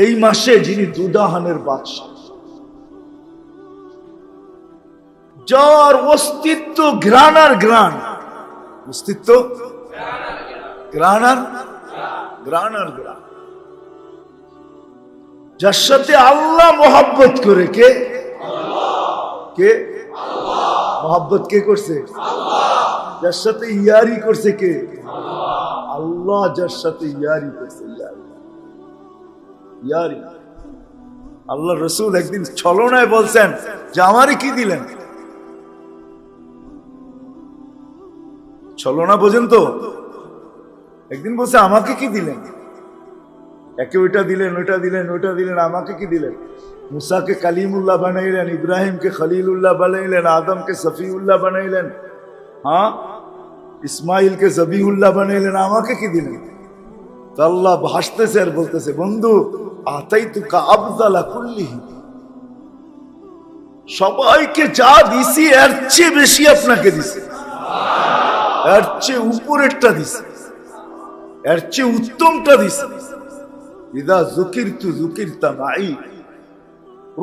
এই মাসে যিনি দুদাহানের বাদশা, যার অস্তিত্ব ঘ্রাণ আর ঘ্রাণ, অস্তিত্ব ঘ্রাণ আর ঘ্রাণ আর ঘ্রাণ, যার সাথে আল্লাহ মোহাব্বত করে। কে কে মোহাব্বত কে করছে? যার সাথে ইয়ারি করছে কে? আল্লাহ। যার সাথে ইয়ারি করছে, ইয়ারি। আল্লাহ রসুল একদিন ছলনায় বলছেন যে আমারই কি দিলেন? ছলনা বোঝেন তো? একদিন বলছে আমাকে কি দিলেন? একে ওইটা দিলেন, ওইটা দিলেন, ওইটা দিলেন, আমাকে কি দিলেন? মুসাকে কালিমুল্লাহ বানাইলেন, ইব্রাহিমকে খলিলুল্লাহ বানাইলেন, আদমকে সফিউল্লাহ বানাইলেন, হ্যাঁ, ইসমাইলকে জবিহুল্লাহ বানাইলেন, আমাকে কি দিলেন? তো আল্লাহ ভাসতেছে আর বলতেছে, বন্ধু আতাইতুকা আফদালা কুল্লিহি, সবাইকে যা দিছি এর চেয়ে বেশি আপনাকে দিছি, এর চেয়ে উপরেরটা দিছি, এর চেয়ে উত্তমটা দিছি। ইদা যুকিরতু যুকিরতা মাই,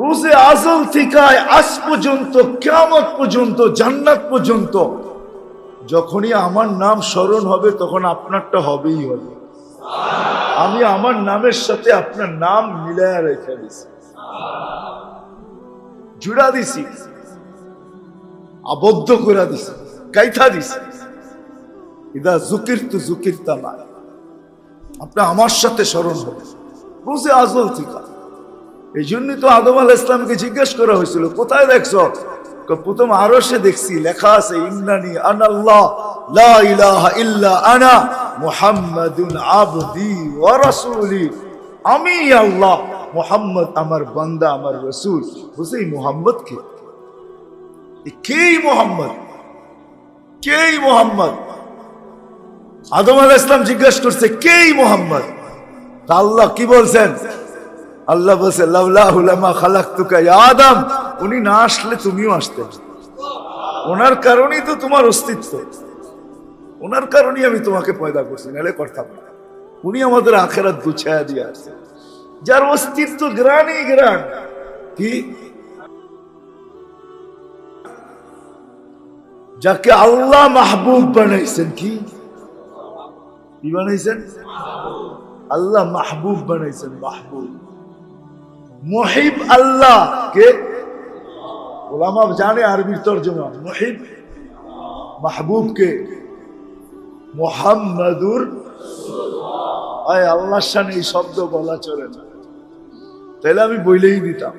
রোজে আজল থেকে আজ পর্যন্ত, কিয়ামত পর্যন্ত, জান্নাত পর্যন্ত, যখনই আমার নাম স্মরণ হবে তখন আপনারটা হবেই হবে। আমি আমার নামের সাথে আপনার নাম মিলায়া রেখে দিছি, জুড়া দিছি, আবদ্ধ করে দিছি, গাইথা দিছি। ইদা যুকিরতু যুকিরতা মাই, আপনি আমার সাথে স্মরণ হবে রোজে আজল থেকে। এই জন্যই তো আদম আলাইহিস সালামকে জিজ্ঞেস করা হয়েছিল, কোথায় দেখছো? প্রথম আরশে দেখছি, লেখা আছে ইন্নানি আনাল্লাহ লা ইলাহা ইল্লা আনা মুহাম্মাদুন আবদি ওয়া রাসূলি, আমি আল্লাহ, মুহাম্মদ আমার বান্দা, আমার রাসূল। বুঝি মুহাম্মদ কে? কেই মুহাম্মদ? কেই মুহাম্মদ? আদম আলাইহিস সালাম জিজ্ঞেস করছে কেই মুহাম্মদ? আল্লাহ কি বলছেন? আল্লাহ বলছে লাউলাহু লামা খালাকতুকা ইয়া আদম, উনি না আসলে তুমিও আসতে, ওনার কারণেই তো তোমার অস্তিত্ব, ওনার কারণেই আমি তোমাকে পয়দা করছি, নাহলে করতাম না। উনি আমাদের আখিরাত গুছায়া দিয়ে আসছে, যার অস্তিত্ব গ্রাণই গ্রাণ। কি? যাকে আল্লাহ মাহবুব বানাইছেন। কি বানাইছেন? আল্লাহ মাহবুব বানাইছেন, মাহবুব। মুহিব আল্লাহ কে? ওলামা জানে আরবির তরজমা। মুহিব, মাহবুব কে? মুহাম্মাদুর। আল্লাহর শানে এই শব্দ বলা চলে না, তাহলে আমি বইলেই দিতাম,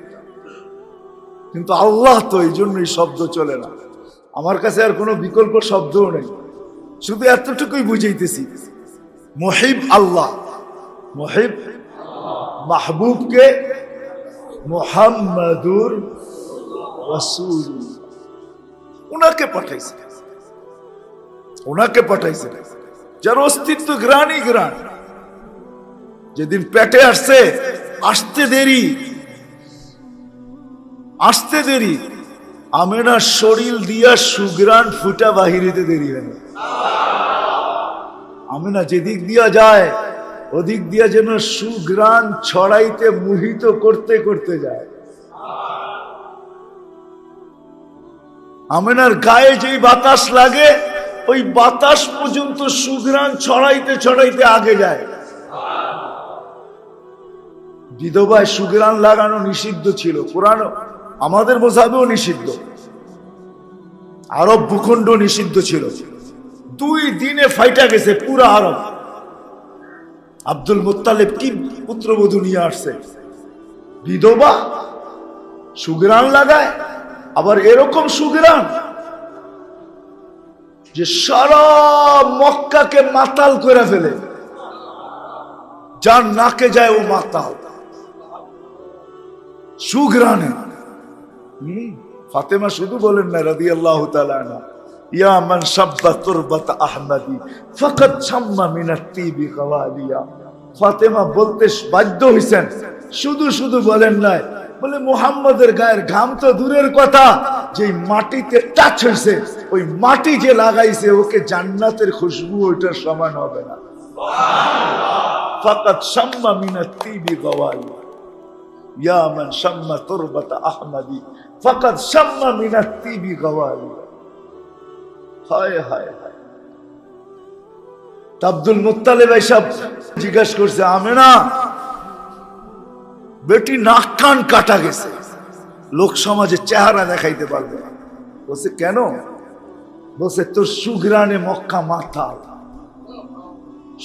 কিন্তু আল্লাহ তো, এই জন্য এই শব্দ চলে না। আমার কাছে আর কোনো বিকল্প শব্দও নেই, শুধু এতটুকুই বুঝাইতেছি, মুহিব আল্লাহ, মুহিব। মাহবুব কে? মুহাম্মাদুর রাসূল। উনাকে পাঠাইছে, উনাকে পাঠাইছে, যার অস্তিত্ব গ্রাণই গ্রাণ। যেদিন পেটে আসছে, আসতে দেরি, আসতে দেরি, আমেনার শরীর দিয়া সুগ্রাণ ফুটা বাহিরিতে দেরি হয় না। আমেনা যেদিক দিয়া যায় ওদিক দিয়া যেন সুগ্রাণ ছড়াইতে, মোহিত করতে করতে যায়। আমেনার গায়ে যেই বাতাস লাগে, ওই বাতাস পর্যন্ত সুগ্রাণ ছড়াইতে ছড়াইতে আগে যায়। বিধবায় সুগ্রাণ লাগানো নিষিদ্ধ ছিল, কোরআন আমাদের মযহাবেও নিষিদ্ধ, আরব ভূখণ্ড নিষিদ্ধ ছিল। 2 দিনে ফাইটা গেছে পুরা আরব। আব্দুল মুত্তালিব কি পুত্রবধূ নিয়ে আসছে, বিধবা সুগ্রাণ লাগায়, আবার এরকম সুগ্রাণ যে সারা মক্কাকে মাতাল করে ফেলে, যার নাকে যায় ও মাতাল সুগ্রাণে। ফাতেমা শুধু বলেন না রাদিয়াল্লাহু তাআলা আনহা, ইয়া মান শাব্বা তুরবাত আহমদি ফাকাদ শাম্মা মিনাত তিবি কাওয়ালিয়া। ফাতেমা বলতে বাধ্য হইছেন, শুধু শুধু বলেন নাই, বলে মুহাম্মদের গায়ের ঘাম তো দূরের কথা, যে মাটিতে টাচ হয়েছে, ওই মাটি যে লাগাইছে ওকে জান্নাতের খুশবু ওইটার সমান হবে না। ফাকাদ শাম্মা মিনাত তিবি কাওয়ালিয়া। ইয়া মান শাম্মা তুরবাতা আহমদি ফাকাদ শাম্মা মিনাত তিবি গাওয়ালি। হায় হায় হায়। আব্দুল মুত্তালিব এসব জিজ্ঞাসা করছে, আমেনা বেটি নাক কান কাটা গেছে, লোক সমাজে চেহারা দেখাইতে পারবে না। বলছে কেন? বলছে তোর সুগ্রানে মক্কা মাথা।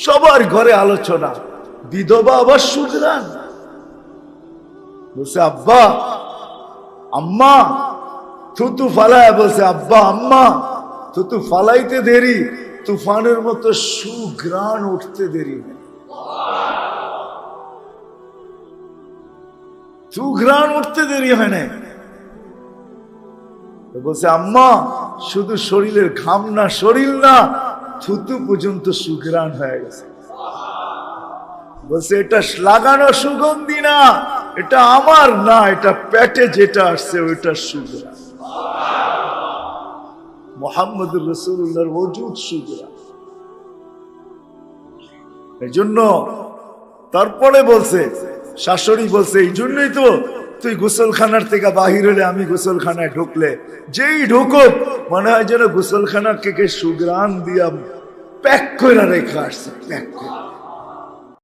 সবার ঘরে আলোচনা, বিধবা আবার সুগ্রান। বলছে আব্বা আম্মা থুতু ফালায়, বলছে আব্বা আম্মা থুতু ফালাইতে দেরি, তুফানের মতো সুগ্রান উঠতে দেরি নেই। সুগ্রান উঠতে দেরি হয় না। বলছে আম্মা শুধু শরীরের ঘাম না, শরীর না থুতু পর্যন্ত সুগ্রান হয়ে গেছে। বলছে এটা লাগানো সুগন্ধি না, এটা আমার না, এটা পেটে যেটা আসছে ওইটা সুগ্রান। মুহাম্মদুর রাসূলুল্লাহর ওজুদ সুগ্রান। এই জন্য তারপরে বলছে, শাশুড়ি বলছে এই জন্যই তো তুই গোসলখানার থেকে বাহির হলে আমি গোসলখানায় ঢুকলে যেই ঢুকুক মনে হয় যেন গোসলখানার থেকে সুগ্রান দিয়া প্যাক করে রেখে আসছে, প্যাক করে।